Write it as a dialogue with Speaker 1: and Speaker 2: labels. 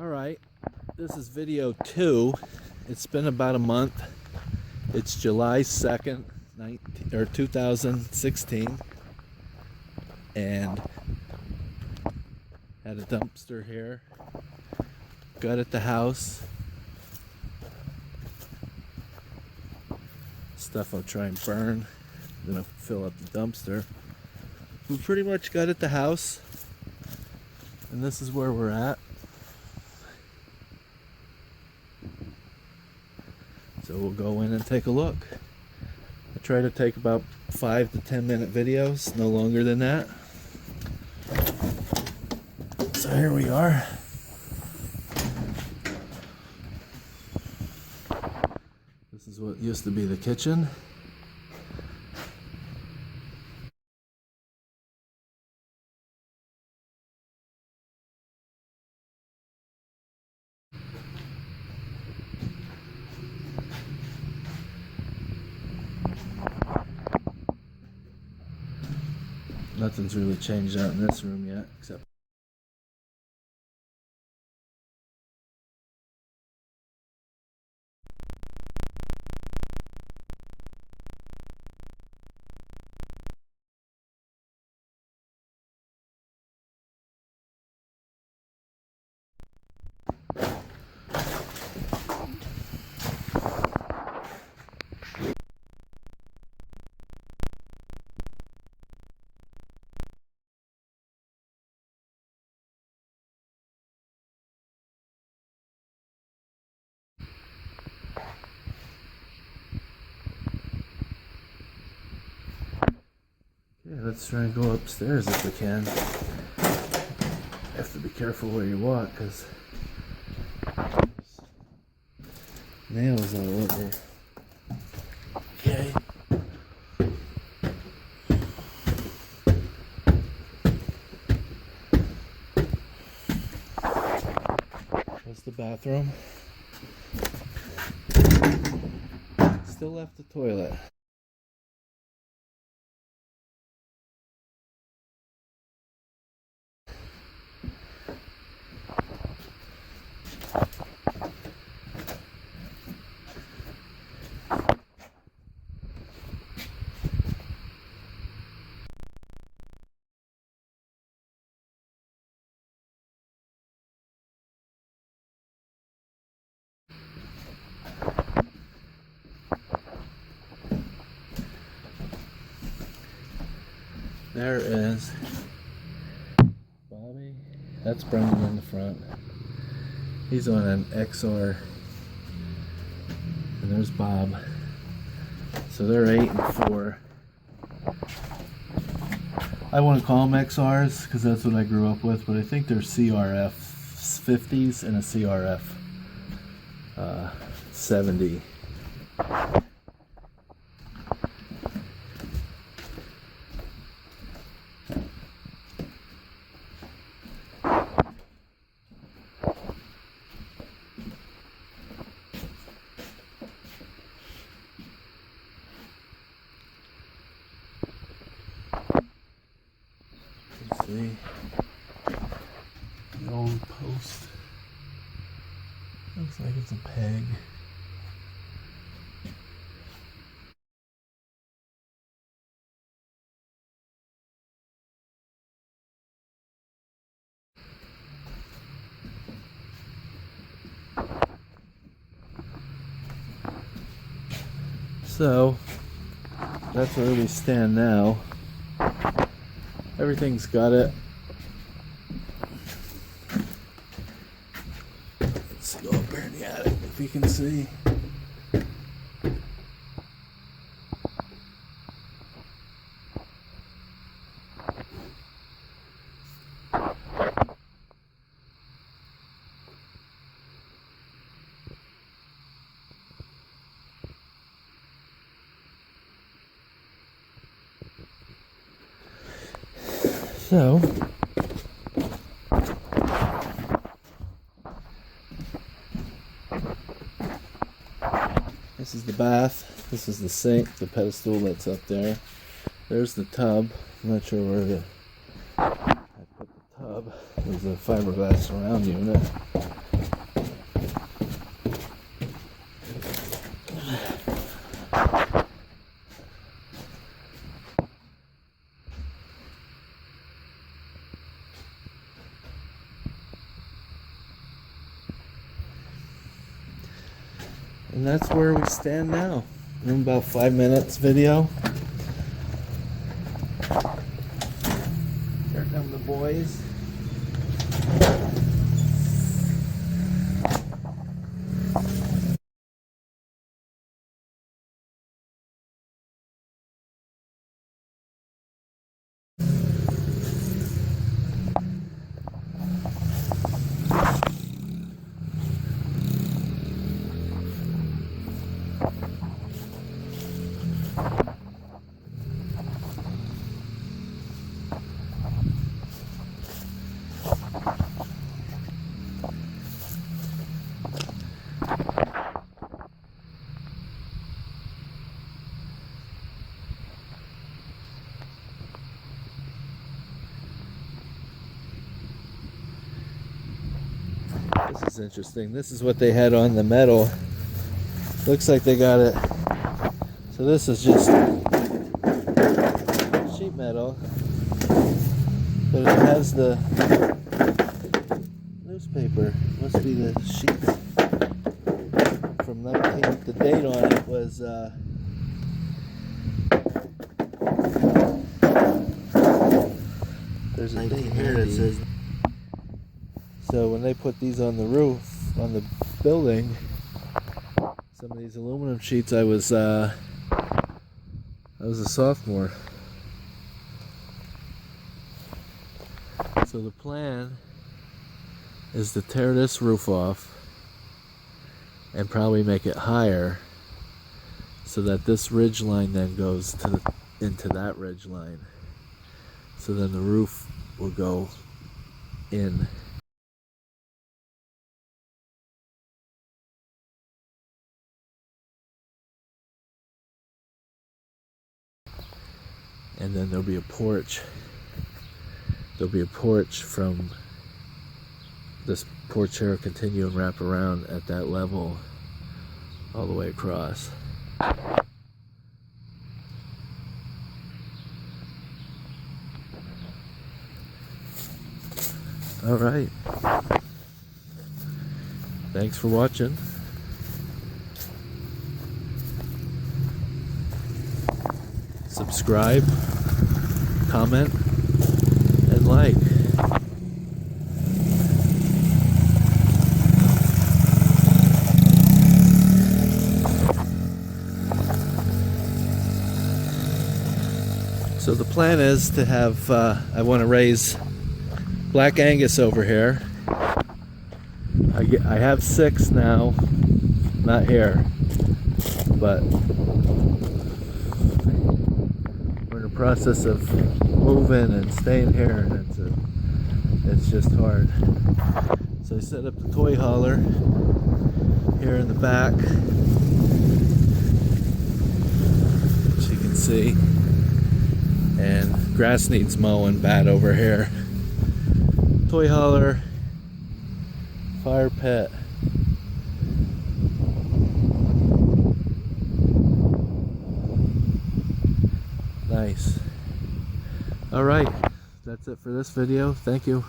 Speaker 1: Alright, this is video 2. It's been about a month. It's July 2nd, 2016. And had a dumpster here. Gutted the house. Stuff I'll try and burn. I'm gonna fill up the dumpster. We pretty much gutted the house. And this is where we're at. So we'll go in and take a look. I try to take about 5 to 10 minute videos, no longer than that. So here we are. This is what used to be the kitchen. Nothing's really changed out in this room yet, except let's try and go upstairs if we can. You have to be careful where you walk because nails all over. Okay. There's the bathroom. Still left the toilet. There is Bobby. That's Brendan in the front. He's on an XR. And there's Bob. So they're 8 and 4. I want to call them XRs because that's what I grew up with, but I think they're CRF 50s and a CRF 70. See the old post. Looks like it's a peg. So that's where we stand now. Everything's got it. Let's go up there in the attic if we can see. So this is the bath, this is the sink, the pedestal that's up there. There's the tub. I'm not sure where I put the tub. There's a fiberglass surround unit. And that's where we stand now. In about 5 minutes video. Here come the boys. This is interesting. This is what they had on the metal. Looks like they got it. So this is just sheet metal, but it has the newspaper. Must be the sheet from 19. The date on it was there's a thing here that says. So when they put these on the roof, on the building, some of these aluminum sheets, I was a sophomore. So the plan is to tear this roof off and probably make it higher so that this ridge line then goes to into that ridge line. So then the roof will go in. And then there'll be a porch. There'll be a porch from this porch here, continue and wrap around at that level all the way across. All right. Thanks for watching. Subscribe, comment, and like. So the plan is to have, I want to raise Black Angus over here. I have 6 now, not here, but process of moving and staying here, and it's just hard. So I set up the toy hauler here in the back, as you can see, and grass needs mowing bad over here. Toy hauler, fire pit. Nice. All right, that's it for this video. Thank you.